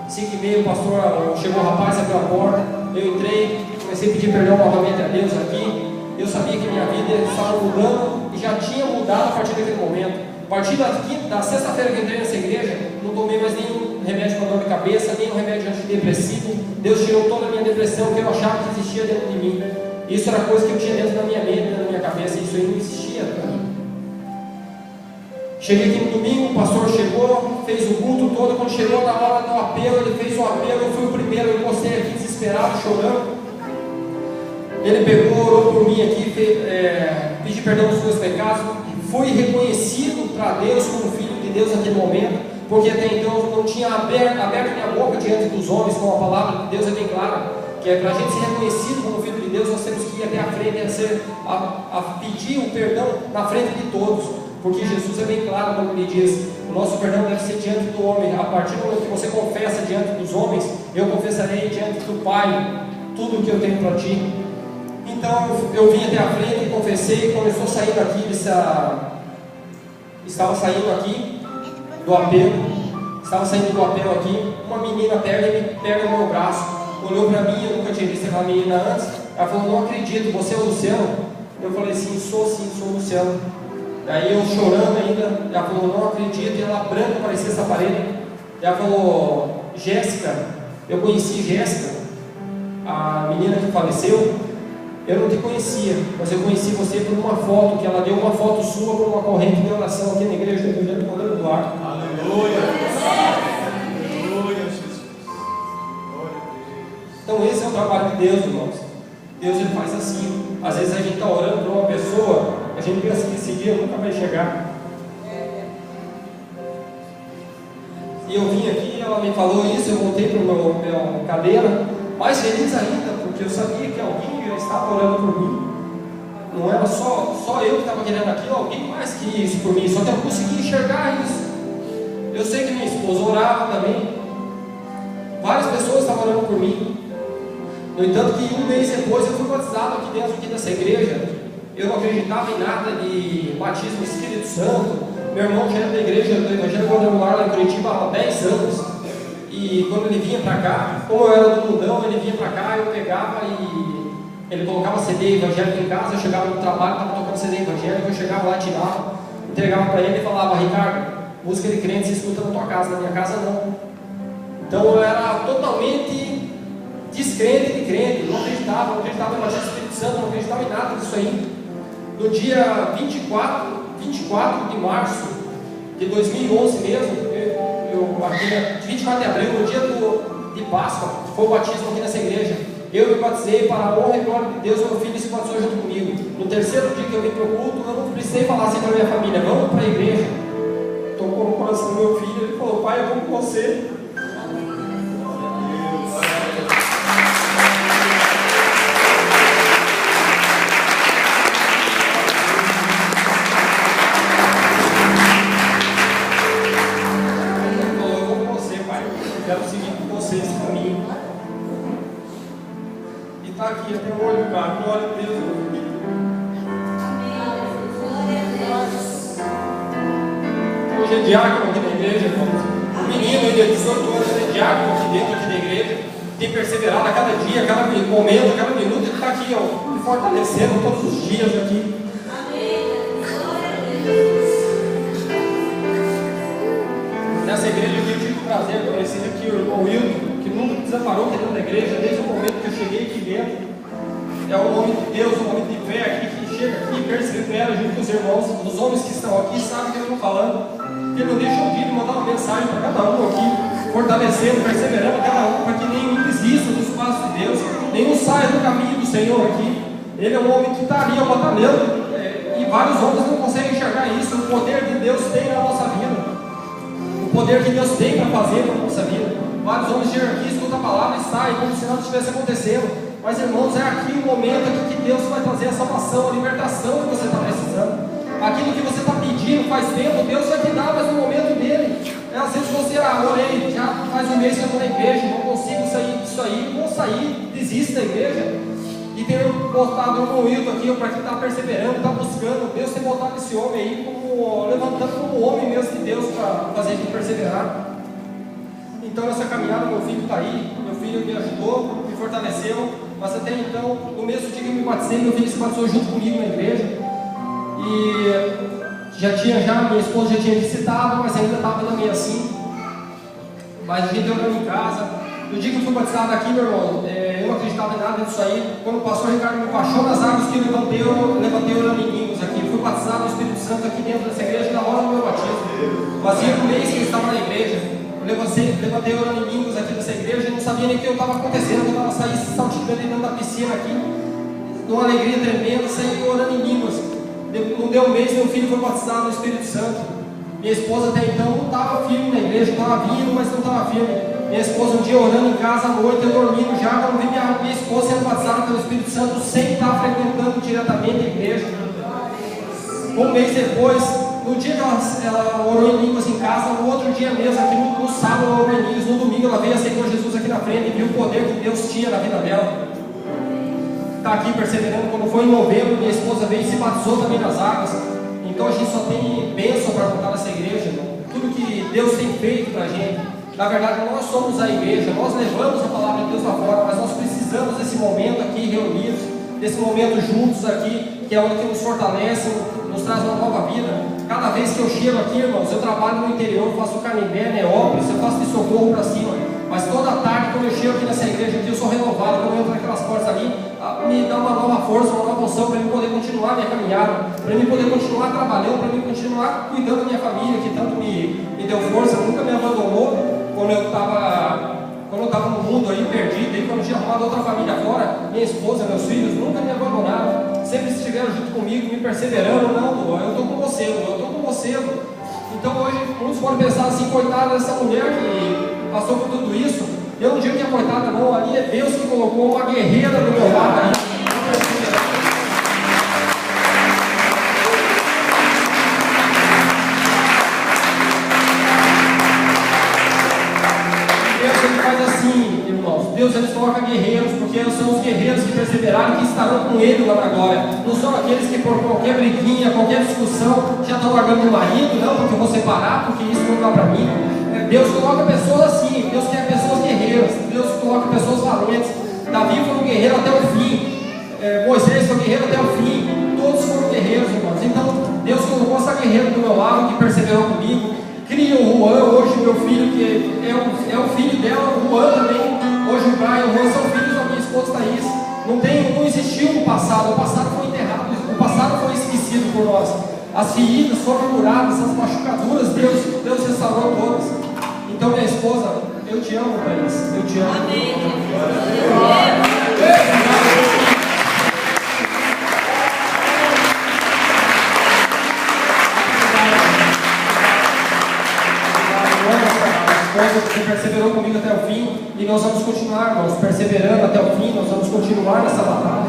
5h30 o pastor chegou, o rapaz abriu a porta, eu entrei, comecei a pedir perdão novamente a Deus aqui. Eu sabia que minha vida estava mudando e já tinha mudado a partir daquele momento. A partir da sexta-feira que eu entrei nessa igreja, não tomei mais nenhum remédio para dor de cabeça, nenhum remédio antidepressivo. Deus tirou toda a minha depressão que eu achava que existia dentro de mim. Isso era coisa que eu tinha dentro da minha mente, dentro da minha cabeça, e isso aí não existia para mim. Cheguei aqui no domingo, o pastor chegou, fez o culto todo. Quando chegou na hora do apelo, ele fez o apelo, eu fui o primeiro, eu encostei aqui desesperado, chorando. Ele pegou, orou por mim aqui, pedi perdão dos meus pecados, fui reconhecido para Deus como filho de Deus naquele momento, porque até então eu não tinha aberto minha boca diante dos homens, com a palavra de Deus é bem clara, que é para a gente ser reconhecido como filho de Deus, nós temos que ir até a frente, a pedir o perdão na frente de todos, porque Jesus é bem claro quando ele diz, o nosso perdão deve ser diante do homem. A partir do momento que você confessa diante dos homens, eu confessarei diante do Pai tudo o que eu tenho para ti. Então eu vim até a frente e confessei. Quando eu estou saindo aqui estava saindo aqui do apelo aqui, uma menina pega no meu braço, olhou para mim, eu nunca tinha visto aquela menina antes. Ela falou, não acredito, você é o Luciano? Eu falei, sim, sou o Luciano. Daí eu chorando ainda, ela falou, não acredito, e ela branca, parecia essa parede. Ela falou, Jéssica, eu conheci Jéssica, a menina que faleceu. Eu não te conhecia, mas eu conheci você por uma foto, que ela deu uma foto sua por uma corrente de oração aqui na igreja do Evangelho do Poder do Ar. Aleluia! Aleluia, Jesus! Então esse é o trabalho de Deus, irmãos. Deus ele faz assim. Às vezes a gente está orando para uma pessoa, a gente pensa que esse dia nunca vai chegar. E eu vim aqui, ela me falou isso, eu voltei para a minha cadeira, mais feliz ainda, porque eu sabia que alguém estava orando por mim. Não era só eu que estava querendo aquilo, alguém mais que isso por mim, só que eu não conseguia enxergar isso. Eu sei que minha esposa orava também, várias pessoas estavam orando por mim. No entanto que um mês depois eu fui batizado dentro dessa igreja. Eu não acreditava em nada de batismo do Espírito Santo. Meu irmão já era da igreja do Evangelho Quadrangular lá em Curitiba há 10 anos. E quando ele vinha para cá, como eu era do mundão, ele vinha para cá, eu pegava e ele colocava CD evangélico em casa. Eu chegava no trabalho, estava tocando CD evangélico, eu chegava lá, tirava, entregava para ele e falava, Ricardo, música de crente você escuta na tua casa, na minha casa não. Então eu era totalmente descrente de crente, não acreditava no batismo do Espírito Santo, não acreditava em nada disso aí. No dia 24 de março de 2011 mesmo, aqui, 24 de abril, no dia de Páscoa, foi o batismo aqui nessa igreja. Eu me batizei para a honra e glória de Deus, meu filho se batizou junto comigo. No terceiro dia que eu vim para o culto, eu não precisei falar assim para a minha família, vamos para a igreja. Tocou no coração do meu filho, ele falou, pai, eu vou com você. Quero seguir com vocês esse caminho. E está aqui até hoje, cara. Glória a Deus, meu filho. Hoje é diácono aqui da igreja, irmãos. O menino de 18 anos é diácono aqui dentro da igreja. Tem perseverado a cada dia, a cada momento, a cada minuto. Ele está aqui, ó, me fortalecendo todos os dias aqui. Nessa igreja eu tive o prazer de conhecer aqui o irmão Wilton, que nunca desamparou aqui dentro da igreja, desde o momento que eu cheguei aqui dentro. É um homem de Deus, um homem de fé aqui, que chega aqui, persevera junto com os irmãos, os homens que estão aqui, sabem o que eu estou falando. Ele não deixa o dia de mandar uma mensagem para cada um aqui, fortalecendo, perseverando cada um, para que nenhum desista dos passos de Deus, nenhum saia do caminho do Senhor aqui. Ele é um homem que está ali batalhando, e vários homens não conseguem enxergar isso. O poder de Deus tem na nossa vida. O poder que Deus tem para fazer na nossa vida. vários homens de hierarquia escutam a palavra e saem, como se nada estivesse acontecendo. Mas, irmãos, é aqui o momento aqui que Deus vai trazer a salvação, a libertação que você está precisando. Aquilo que você está pedindo faz tempo, Deus vai te dar, mas no momento dele. Às vezes você, orei, já faz um mês que eu estou na igreja, não consigo sair disso aí, vou sair, desista da igreja. E tenho botado um Wilton aqui para quem está perseverando, está buscando. Deus tem botado esse homem aí, como, levantando como homem mesmo de Deus para fazer a gente perseverar. Então, nessa caminhada, meu filho está aí, meu filho me ajudou, me fortaleceu. Mas até então, no mesmo dia que eu me batizei, meu filho se batizou junto comigo na igreja. E minha esposa já tinha visitado, mas ainda estava também assim. Mas a gente orando em casa. No dia que eu fui batizado aqui, meu irmão, eu não acreditava em nada disso aí. Quando o pastor Ricardo me baixou nas águas que eu levantei orando em línguas aqui. Eu fui batizado no Espírito Santo aqui dentro dessa igreja na hora do meu batismo. Fazia um mês que eu estava na igreja. Levantei orando em línguas aqui nessa igreja e não sabia nem o que estava acontecendo. Eu estava saindo saltitando dentro da piscina aqui, numa alegria tremenda, saí orando em línguas. Não deu um mês, meu filho foi batizado no Espírito Santo. Minha esposa até então não estava firme na igreja, estava vindo, mas não estava firme. Minha esposa um dia orando em casa à noite, eu dormindo já, quando vi minha esposa sendo batizada pelo Espírito Santo, sem estar frequentando diretamente a igreja. Um mês depois, no dia que ela orou em línguas em casa, no outro dia mesmo, aqui no sábado, ela orou em línguas, no domingo ela veio aceitar Jesus aqui na frente e viu o poder que Deus tinha na vida dela. Está aqui perseverando. Quando foi em novembro, minha esposa veio e se batizou também nas águas. Então a gente só tem bênção para contar nessa igreja, irmão. Tudo que Deus tem feito para a gente. Na verdade, nós somos a igreja, nós levamos a palavra de Deus lá fora, mas nós precisamos desse momento aqui reunidos, desse momento juntos aqui, que é onde que nos fortalece, nos traz uma nova vida. Cada vez que eu chego aqui, irmãos, eu trabalho no interior, faço Canindé, Neópolis, eu faço de Socorro para cima. Mas toda tarde, quando eu chego aqui nessa igreja aqui, eu sou renovado. Quando eu entro naquelas portas ali, me dá uma nova força, uma nova unção para eu poder continuar a minha caminhada, para eu poder continuar trabalhando, para eu continuar cuidando da minha família, que tanto me deu força, nunca me abandonou quando eu estava no mundo aí perdido, aí quando eu tinha arrumado outra família fora, minha esposa, meus filhos, nunca me abandonaram, sempre estiveram junto comigo, me perseverando. Não, Lu, eu estou com você, Lu, eu estou com você, Lu. Então hoje, muitos podem pensar assim, coitada dessa mulher que passou por tudo isso. Eu não digo que é coitada não, ali é Deus que colocou uma guerreira do meu lado aí. Deus ele coloca guerreiros, porque são os guerreiros que perseveraram, que estarão com ele lá na glória. Não são aqueles que por qualquer briguinha, qualquer discussão, já estão largando o marido, não, porque eu vou separar, porque isso não dá para mim. Deus coloca pessoas assim, Deus quer pessoas guerreiras, Deus coloca pessoas valentes. Davi foi um guerreiro até o fim, Moisés foi um guerreiro até o fim, todos foram guerreiros, irmãos. Então, Deus colocou essa guerreira do meu lado, que perseverou comigo. Cria o Juan, hoje meu filho, que é o filho dela, o Juan também. Hoje o Brian e o Juan são filhos da minha esposa Thaís. Não existiu no passado, o passado foi enterrado, o passado foi esquecido por nós. As feridas foram curadas, as machucaduras, Deus restaurou todas. Então, minha esposa, eu te amo, Thaís, eu te amo. Amém. Você perseverou comigo até o fim e nós vamos continuar, irmãos, perseverando até o fim, nós vamos continuar nessa batalha.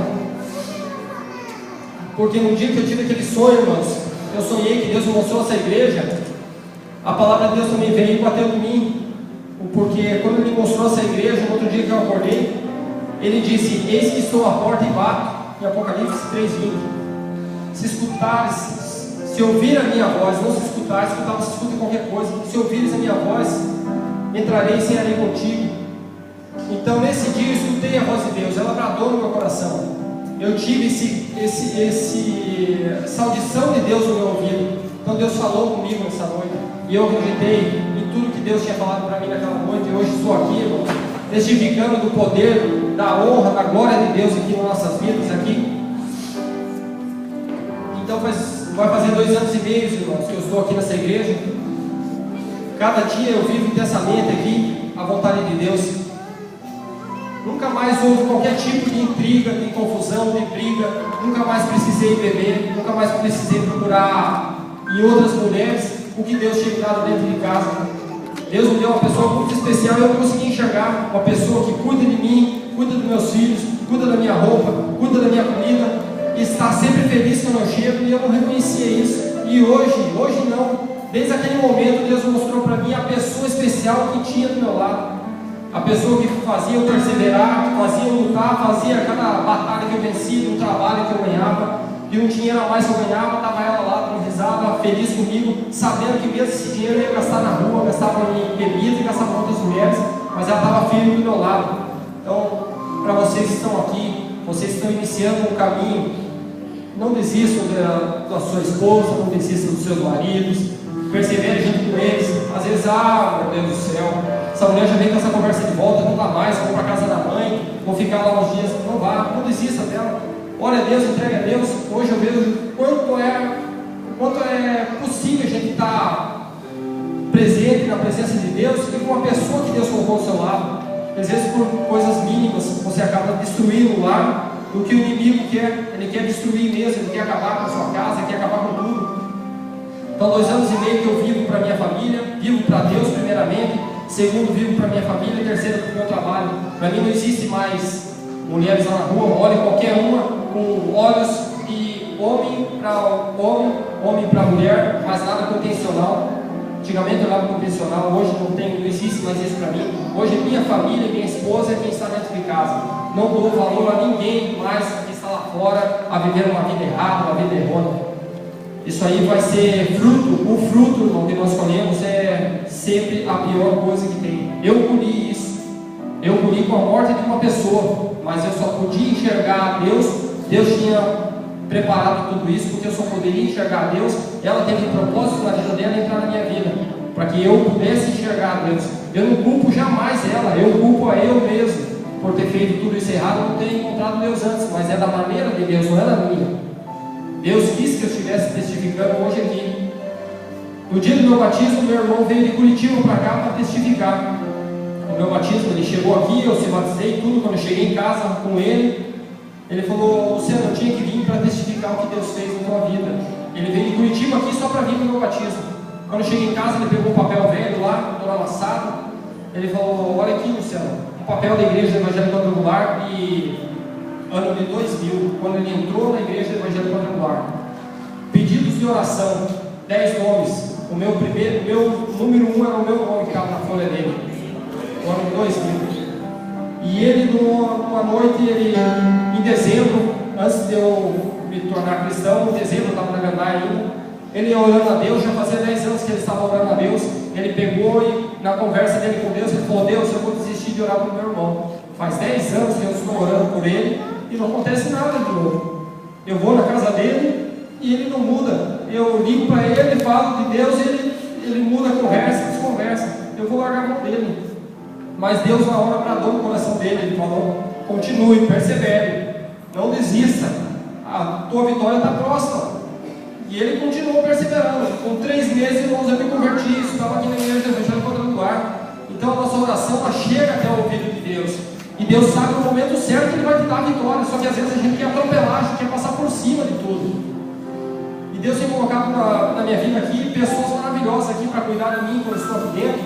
Porque no dia que eu tive aquele sonho, irmãos, eu sonhei que Deus me mostrou essa igreja, a palavra de Deus também veio e bateu em mim. Porque quando Ele mostrou essa igreja, no outro dia que eu acordei, Ele disse: eis que estou à porta e bato, em Apocalipse 3:20. Se escutares, se ouvir a minha voz, não se escutar, você escuta qualquer coisa, se ouvires a minha voz, entrarei e cearei contigo. Então nesse dia eu escutei a voz de Deus, ela bradou no meu coração. Eu tive essa audição de Deus no meu ouvido. Então Deus falou comigo nessa noite, e eu acreditei em tudo que Deus tinha falado para mim naquela noite. E hoje estou aqui, irmão, testificando do poder, da honra, da glória de Deus aqui nas nossas vidas aqui. Então vai fazer 2 anos e meio, irmãos, que eu estou aqui nessa igreja. Cada dia eu vivo intensamente aqui a vontade de Deus. Nunca mais houve qualquer tipo de intriga, de confusão, de briga. Nunca mais precisei beber, nunca mais precisei procurar em outras mulheres o que Deus tinha dado dentro de casa. Deus me deu uma pessoa muito especial e eu consegui enxergar uma pessoa que cuida de mim, cuida dos meus filhos, cuida da minha roupa, cuida da minha comida, e está sempre feliz quando eu chego, e eu não reconhecia isso. E hoje não, desde aquele momento Deus mostrou para mim a pessoa especial que tinha do meu lado, a pessoa que fazia eu perseverar, que fazia eu lutar, fazia cada batalha que eu vencia, no trabalho que eu ganhava, e um dinheiro a mais que eu ganhava, estava ela lá dando risada, feliz comigo, sabendo que mesmo esse dinheiro eu ia gastar na rua, gastava em bebida e gastava com outras mulheres, mas ela estava firme do meu lado. Então, para vocês que estão aqui, vocês que estão iniciando um caminho, não desistam da sua esposa, não desistam dos seus maridos, persevere junto com eles. Às vezes, meu Deus do céu, essa mulher já vem com essa conversa de volta, não dá mais, vou para a casa da mãe, vou ficar lá uns dias, não vá, não desista dela. Ora a Deus, entregue a Deus. Hoje eu vejo quanto é possível a gente estar presente na presença de Deus e com uma pessoa que Deus colocou ao seu lado. Às vezes por coisas mínimas você acaba destruindo o lar. O que o inimigo quer, ele quer destruir mesmo, ele quer acabar com a sua casa, ele quer acabar com tudo. Então 2 anos e meio que eu vivo para a minha família, vivo para Deus primeiramente, segundo vivo para a minha família, terceiro para o meu trabalho. Para mim não existe mais mulheres lá na rua, olhe qualquer uma com olhos de homem para mulher, mas nada convencional. Antigamente eu olhava convencional, hoje não existe mais isso para mim. Hoje minha família, minha esposa é quem está dentro de casa. Não dou valor a ninguém mais que está lá fora a viver uma vida errada, uma vida errônea. Isso aí vai ser fruto, o fruto, irmão, que nós colhemos é sempre a pior coisa que tem. Eu colhi isso, eu colhi com a morte de uma pessoa, mas eu só podia enxergar a Deus. Deus tinha preparado tudo isso, porque eu só poderia enxergar a Deus. Ela teve um propósito na vida dela entrar na minha vida, para que eu pudesse enxergar a Deus. Eu não culpo jamais ela, eu culpo a eu mesmo, por ter feito tudo isso errado, não ter encontrado Deus antes, mas é da maneira de Deus, não é da minha. Deus quis que eu estivesse testificando hoje aqui. No dia do meu batismo, meu irmão veio de Curitiba para cá para testificar. O meu batismo, ele chegou aqui, eu se batizei tudo. Quando eu cheguei em casa com ele, ele falou: Luciano, eu tinha que vir para testificar o que Deus fez na tua vida. Ele veio de Curitiba aqui só para vir para o meu batismo. Quando eu cheguei em casa, ele pegou um papel velho lá, todo amassado. Ele falou: olha aqui, Luciano, um papel da Igreja Evangélica Quadrangular de ano de 2000, quando ele entrou na Igreja Evangélica Quadrangular. Pedidos de oração, 10 nomes. O meu número 1 era o meu nome que estava na folha dele, no ano de 2000. E ele, numa noite, em dezembro, antes de eu me tornar cristão, em dezembro eu estava na Gandaia ainda, ele orando a Deus, já fazia 10 anos que ele estava orando a Deus. Ele pegou e, na conversa dele com Deus, ele falou: Deus, eu vou desistir de orar para o meu irmão. Faz 10 anos que eu estou orando por ele e não acontece nada de novo. Eu vou na casa dele e ele não muda. Eu ligo para ele, falo de Deus, ele muda a conversa, desconversa. Eu vou largar a mão dele. Mas Deus, na hora, bradou no coração dele. Ele falou: continue, persevere, não desista, a tua vitória está próxima. E ele continuou perseverando. Com 3 meses, irmãos, eu me converti. Estava aqui na Igreja Evangélica Quadrangular. Então a nossa oração, ela chega até o ouvido de Deus. E Deus sabe no momento certo que Ele vai te dar a vitória. Só que às vezes a gente quer atropelar, a gente quer passar por cima de tudo. E Deus tem colocado na minha vida aqui pessoas maravilhosas aqui para cuidar de mim quando eu estou aqui dentro.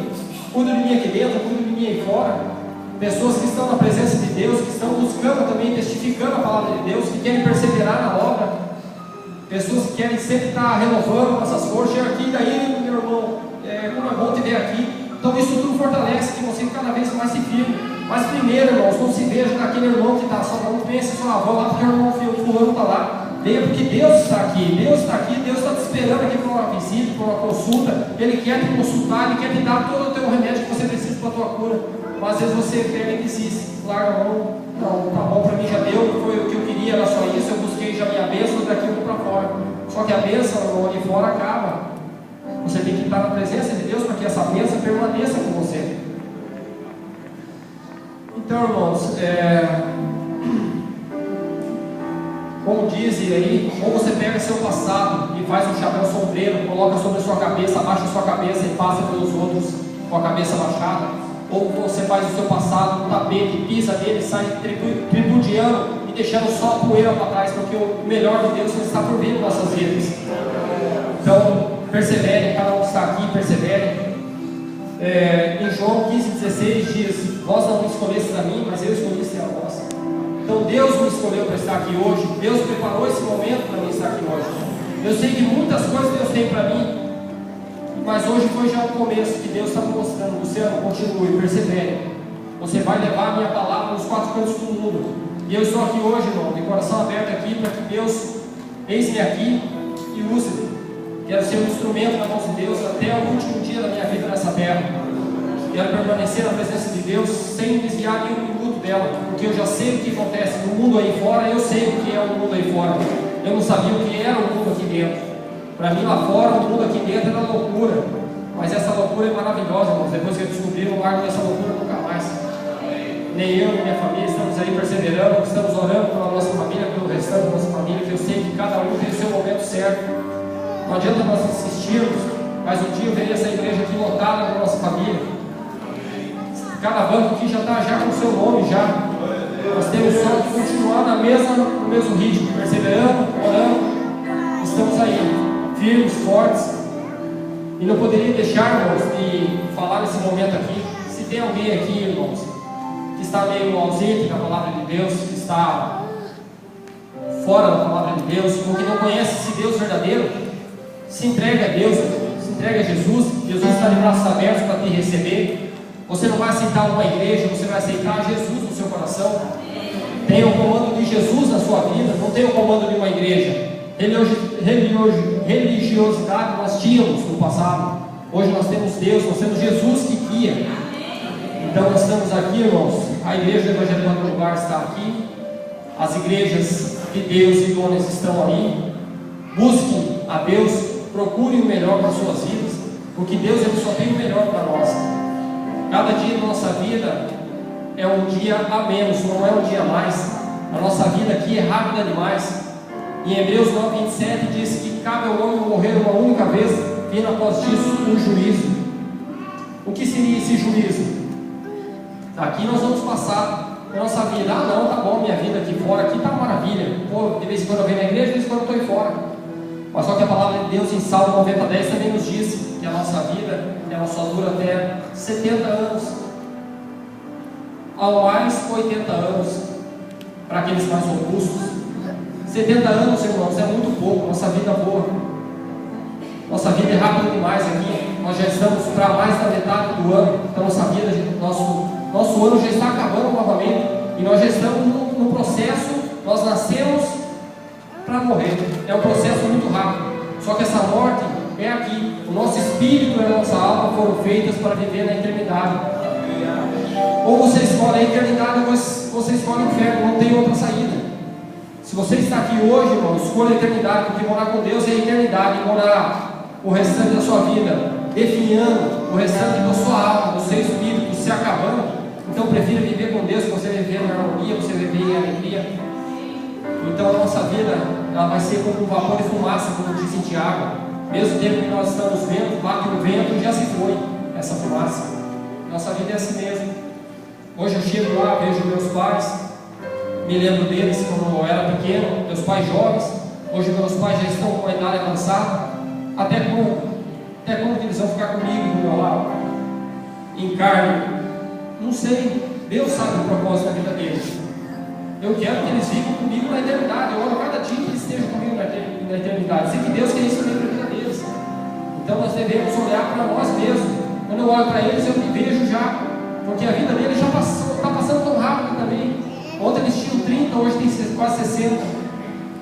Cuida de mim aqui dentro, cuida de mim aí fora. Pessoas que estão na presença de Deus, que estão buscando também, testificando a palavra de Deus, que querem perseverar na obra. Pessoas que querem sempre estar renovando nossas forças. Chega aqui, daí, meu irmão, como é bom te ver aqui. Então isso tudo fortalece que você cada vez mais se firme. Mas primeiro, irmãos, não se veja naquele irmão que está só, não pense só, vou lá porque o irmão fulano está lá. Venha porque Deus está aqui, Deus está aqui, Deus está te esperando aqui para uma visita, para uma consulta. Ele quer te consultar, Ele quer te dar todo o teu remédio que você precisa para a tua cura. Mas às vezes você pega e desiste, larga a mão. Não, tá bom, para mim já deu, foi o que eu queria, era só isso, eu busquei já minha bênção, daqui eu vou para fora. Só que a bênção ali fora acaba. Você tem que estar na presença de Deus para que essa bênção permaneça com você. Então, irmãos, como dizem aí, ou você pega seu passado e faz um chapéu sombreiro, coloca sobre a sua cabeça, abaixa a sua cabeça e passa pelos outros com a cabeça baixada, ou você faz o seu passado um tapete, pisa nele, sai tripudiando e deixando só a poeira para trás, porque o melhor de Deus está por vir em nossas vidas. Então, persevere, cada um que está aqui, persevere. Em João 15,16 diz: vós não me escolhestes a mim, mas eu escolhi a vós. Então Deus me escolheu para estar aqui hoje. Deus preparou esse momento para mim estar aqui hoje. Eu sei que muitas coisas Deus tem para mim, mas hoje foi já o começo que Deus está me mostrando. Luciano, continue, persevere. Você vai levar a minha palavra nos 4 cantos do mundo. E eu estou aqui hoje, irmão, de coração aberto aqui, para que Deus eis-me aqui e use-me. Quero ser um instrumento na mão de Deus até o último dia da minha vida nessa terra. Quero permanecer na presença de Deus sem desviar nenhum minuto dela, porque eu já sei o que acontece no mundo aí fora. Eu sei o que é o mundo aí fora. Eu não sabia o que era o mundo aqui dentro. Para mim lá fora, o mundo aqui dentro era loucura, mas essa loucura é maravilhosa, irmãos. Depois que eu descobri, eu não largo dessa loucura nunca mais. Nem eu, nem minha família estamos aí perseverando, estamos orando pela nossa família, pelo restante da nossa família, que eu sei que cada um tem o seu momento certo. Não adianta nós insistirmos, mas um dia eu verei essa igreja aqui lotada da nossa família. Cada banco aqui já está com o seu nome já. Nós temos só que continuar no mesmo ritmo, perseverando, orando. Estamos aí, firmes, fortes. E não poderia deixar, irmãos, de falar nesse momento aqui. Se tem alguém aqui, irmãos, que está meio ausente da palavra de Deus, que está fora da palavra de Deus, ou que não conhece esse Deus verdadeiro, se entregue a Deus, se entregue a Jesus. Jesus está de braços abertos para te receber. Você não vai aceitar uma igreja, você vai aceitar Jesus no seu coração. Tem o comando de Jesus na sua vida, não tem o comando de uma igreja. Religiosidade nós tínhamos no passado. Hoje nós temos Deus, nós temos Jesus que guia. Então nós estamos aqui, irmãos. A igreja do Evangelho do Lugar está aqui. As igrejas de Deus e donas estão aí. Busquem a Deus, procurem o melhor para as suas vidas, porque Deus ele só tem o melhor para nós. Cada dia da nossa vida é um dia a menos, não é um dia a mais. A nossa vida aqui é rápida demais. Em Hebreus 9:27 diz que cabe ao homem morrer uma única vez, vindo após isso um juízo. O que seria esse juízo? Daqui nós vamos passar a nossa vida. Ah não, tá bom, minha vida aqui fora, aqui tá maravilha. Pô, de vez em quando eu venho na igreja, de vez em quando eu estou aí fora. Mas só que a palavra de Deus em Salmo 90:10 também nos diz que a nossa vida, ela só dura até 70 anos. Ao mais 80 anos, para aqueles mais robustos. 70 anos, irmãos, é muito pouco. Nossa vida boa. Nossa vida é rápida demais aqui. Nós já estamos para mais da metade do ano. Então nossa vida, nosso ano já está acabando novamente. E nós já estamos no processo. Nós nascemos para morrer. É um processo muito rápido. Só que essa morte é aqui. O nosso espírito e a nossa alma foram feitas para viver na eternidade. Ou você escolhe a eternidade ou você escolhe o inferno. Não tem outra saída. Se você está aqui hoje, irmão, escolha a eternidade, porque morar com Deus é a eternidade. Morar o restante da sua vida definhando o restante da sua alma, do seu espírito se acabando. Então prefira viver com Deus, você viver na harmonia, você viver em alegria. Então a nossa vida ela vai ser como um vapor de fumaça, como diz em Tiago. Mesmo tempo que nós estamos vendo, bate um vento e já se foi essa fumaça. Nossa vida é assim mesmo. Hoje eu chego lá, vejo meus pais, me lembro deles quando eu era pequeno, meus pais jovens. Hoje meus pais já estão com a idade avançada. Até quando eles vão ficar comigo do meu lado? Em carne? Não sei. Deus sabe o propósito da vida deles. Eu quero que eles vivam comigo na eternidade. Eu oro cada dia que eles estejam comigo na eternidade. Sei que Deus quer isso também para a vida deles. Então nós devemos olhar para nós mesmos. Quando eu olho para eles, eu me vejo já. Porque a vida deles já está passando tão rápido também. Ontem eles tinham 30, hoje tem quase 60.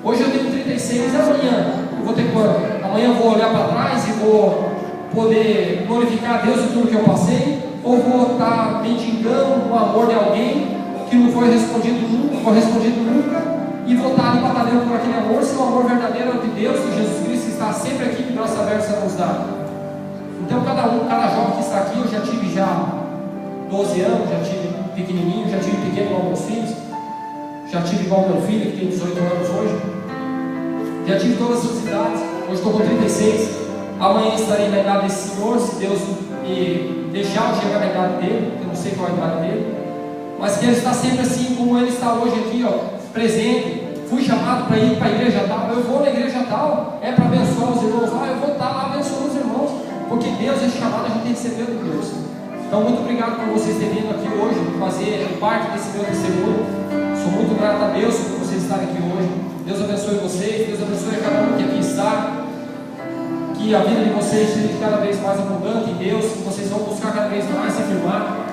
Hoje eu tenho 36, e amanhã eu vou ter quanto? Amanhã eu vou olhar para trás e vou poder glorificar a Deus em tudo que eu passei? Ou vou estar mendigando o amor de alguém que não foi respondido nunca, e vou estar ali batalhando por aquele amor, se o amor verdadeiro é de Deus, de Jesus Cristo, que está sempre aqui de braços abertos a nos dar. Então cada jovem que está aqui, eu já tive 12 anos, já tive pequenininho, já tive pequeno igual meus filhos, já tive igual meu filho, que tem 18 anos hoje, já tive todas essas idades. Hoje estou com 36, amanhã estarei na idade desse Senhor, se Deus me deixar eu chegar na idade dele, eu não sei qual é a idade dele, mas que ele está sempre assim como ele está hoje aqui, presente. Fui chamado para ir para a igreja tal, eu vou na igreja tal, é para abençoar os irmãos lá, eu vou estar lá abençoando os irmãos, porque Deus é chamado, a gente tem que ser Deus de Deus. Então, muito obrigado por vocês terem vindo aqui hoje, fazer parte desse meu testemunho. Sou muito grato a Deus por vocês estarem aqui hoje. Deus abençoe vocês, Deus abençoe a cada um que aqui está. Que a vida de vocês seja cada vez mais abundante em Deus, que vocês vão buscar cada vez mais se firmar.